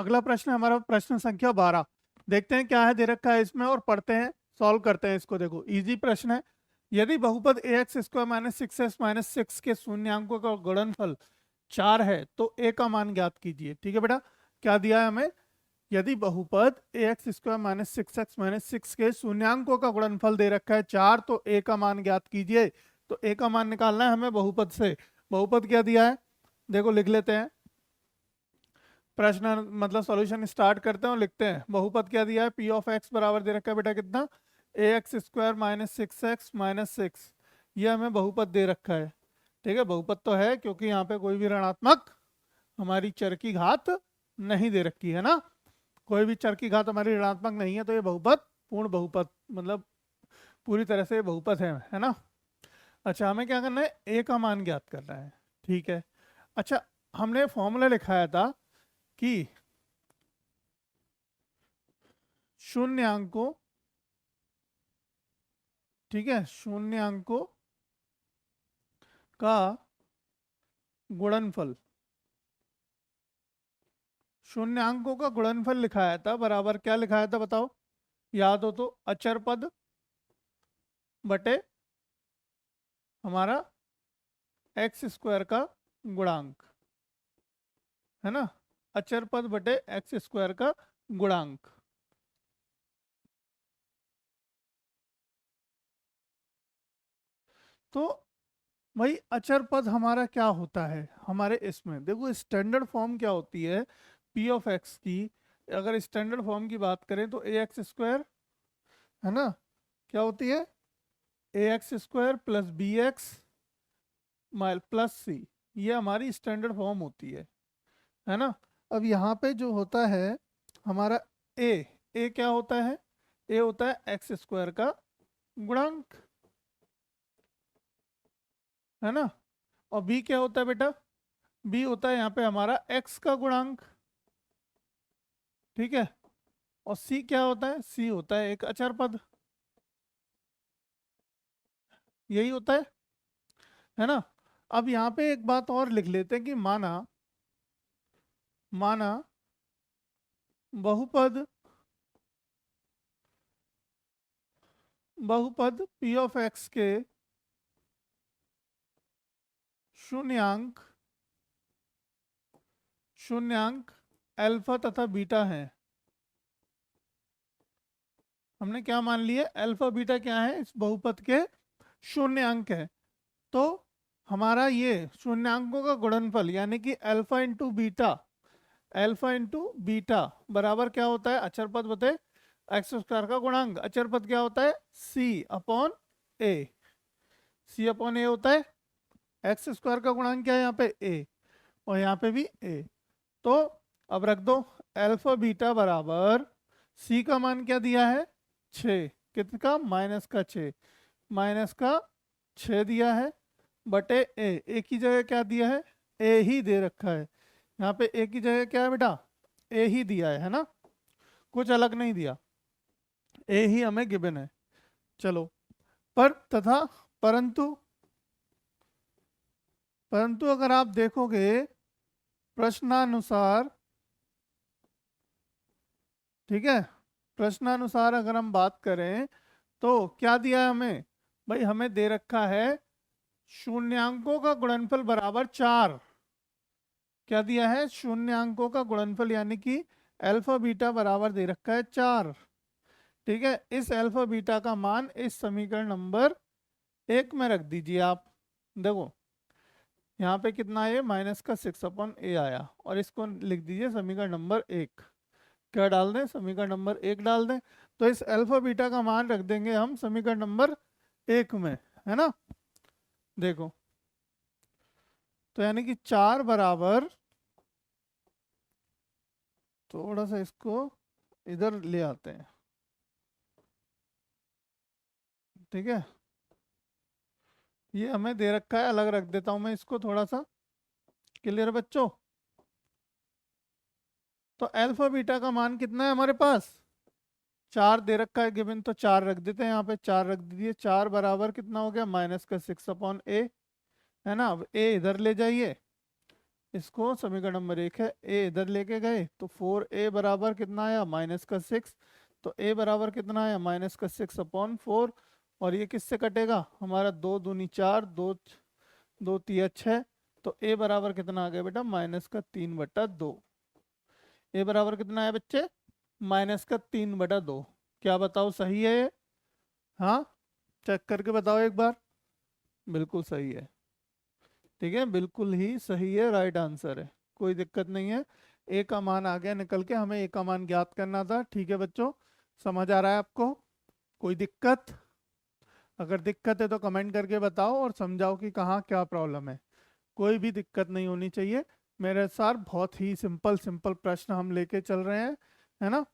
अगला प्रश्न है हमारा प्रश्न संख्या 12। देखते हैं क्या है दे रखा है इसमें और पढ़ते हैं, सॉल्व करते हैं इसको। देखो इजी प्रश्न है। यदि बहुपद A X square minus six X minus six के शून्यांकों का गुणनफल 4 है तो ए का मान ज्ञात कीजिए। ठीक है बेटा, क्या दिया है हमें? यदि बहुपद A X square minus six X minus six के शून्यांकों का गुणनफल दे रखा है 4 तो ए का मान ज्ञात कीजिए। तो ए का मान निकालना है हमें बहुपद से। बहुपद क्या दिया है देखो, लिख लेते हैं। प्रश्न मतलब सॉल्यूशन स्टार्ट करते हैं और लिखते हैं। बहुपद क्या दिया है? पी ऑफ एक्स बराबर दे रखा है बेटा कितना? A X square minus six X minus six. ये हमें बहुपद दे रखा है। ठीक है, बहुपद तो है क्योंकि यहाँ पे कोई भी ऋणात्मक हमारी चर की घात नहीं दे रखी है ना। कोई भी चर की घात हमारी ऋणात्मक नहीं है तो ये बहुपद पूर्ण बहुपद मतलब पूरी तरह से बहुपद है ना। अच्छा, हमें क्या करना है? ए का मान ज्ञात करना है। ठीक है। अच्छा, हमने फॉर्मूला लिखाया था कि शून्यांकों, ठीक है, शून्यांकों का गुणनफल, शून्यांकों का गुणनफल लिखाया था बराबर क्या लिखाया था बताओ? याद हो तो अचर पद बटे हमारा एक्स स्क्वायर का गुणांक, है ना। अचर पद बटे एक्स स्क्वायर का गुणांक। तो भाई अचर पद हमारा क्या होता है हमारे इसमें? देखो स्टैंडर्ड फॉर्म क्या होती है पी ऑफ एक्स की। अगर स्टैंडर्ड फॉर्म की बात करें तो ए एक्स स्क्वायर, है ना, क्या होती है? A X square plus B X plus C. ये हमारी स्टैंडर्ड फॉर्म होती है ना। अब यहाँ पे जो होता है हमारा ए, ए क्या होता है? ए होता है एक्स स्क्वायर का गुणांक, है ना। और बी क्या होता है बेटा? बी होता है यहाँ पे हमारा एक्स का गुणांक। ठीक है। और सी क्या होता है? सी होता है एक अचर पद, यही होता है ना। अब यहाँ पे एक बात और लिख लेते हैं कि माना, माना बहुपद, बहुपद पी ऑफ एक्स के शून्यांक, शून्यांक अल्फा तथा बीटा हैं। हमने क्या मान लिया? अल्फा बीटा क्या है? इस बहुपद के शून्यांक है। तो हमारा ये शून्यांकों का गुणनफल यानी कि alpha into beta, alpha into beta बराबर क्या होता है? अचर पद बते एक्स स्क्वायर का गुणांक। अचर पद क्या होता है? सी अपॉन ए। सी अपॉन ए होता है। एक्स स्क्वायर का गुणांक क्या है यहाँ पे? ए, और यहाँ पे भी ए। तो अब रख दो अल्फा बीटा बराबर सी का मान क्या दिया है? 6। कितने का? माइनस का 6, माइनस का 6 दिया है बटे ए। ए की जगह क्या दिया है? ए ही दे रखा है। यहाँ पे ए की जगह क्या है बेटा? ए ही दिया है ना, कुछ अलग नहीं दिया, ए ही हमें गिवन है। चलो, पर तथा परंतु, परंतु अगर आप देखोगे प्रश्नानुसार, ठीक है, प्रश्नानुसार अगर हम बात करें तो क्या दिया है हमें? भाई हमें दे रखा है शून्यांकों का गुणनफल बराबर 4। क्या दिया है? शून्यांकों का गुणनफल यानी कि अल्फा बीटा बराबर दे रखा है 4। ठीक है, इस अल्फा बीटा का मान इस समीकरण नंबर 1 में रख दीजिए आप। देखो यहाँ पे कितना है? माइनस का 6 अपॉन ए आया, और इसको लिख दीजिए समीकरण नंबर 1। क्या डाल दें? समीकरण नंबर 1 डाल दें। तो इस अल्फा बीटा का मान रख देंगे हम समीकरण नंबर 1 में, है ना। देखो तो यानी कि 4 बराबर, थोड़ा सा इसको इधर ले आते हैं, ठीक है। ये हमें दे रखा है, अलग रख देता हूं मैं इसको थोड़ा सा। क्लियर बच्चों? तो अल्फा बीटा का मान कितना है हमारे पास? 4 दे रखा है गिवन, तो 4 रख देते हैं यहाँ पे। 4 रख दीजिए। 4 बराबर कितना हो गया? माइनस का 6 अपॉन ए, है ना। अब ए इधर ले जाइए इसको समीकरण नंबर 1 है, ए इधर लेके गए तो 4a बराबर कितना आया -6, तो a बराबर कितना आया -6/4, और ये किससे कटेगा हमारा 2 दूनी 4, 2 2 तिया 6, तो a बराबर कितना आ गया बेटा -3/2। a बराबर कितना है बच्चे -3/2। क्या बताओ सही है ये? हाँ, चेक करके बताओ एक बार। बिल्कुल सही है, ठीक है, बिल्कुल ही सही है, राइट आंसर है, कोई दिक्कत नहीं है। ए का मान आ गया निकल के, हमें ए का मान ज्ञात करना था। ठीक है बच्चों, समझ आ रहा है आपको? कोई दिक्कत? अगर दिक्कत है तो कमेंट करके बताओ और समझाओ कि कहाँ क्या प्रॉब्लम है। कोई भी दिक्कत नहीं होनी चाहिए। मेरे साथ बहुत ही सिंपल सिंपल प्रश्न हम लेके चल रहे हैं, है ना।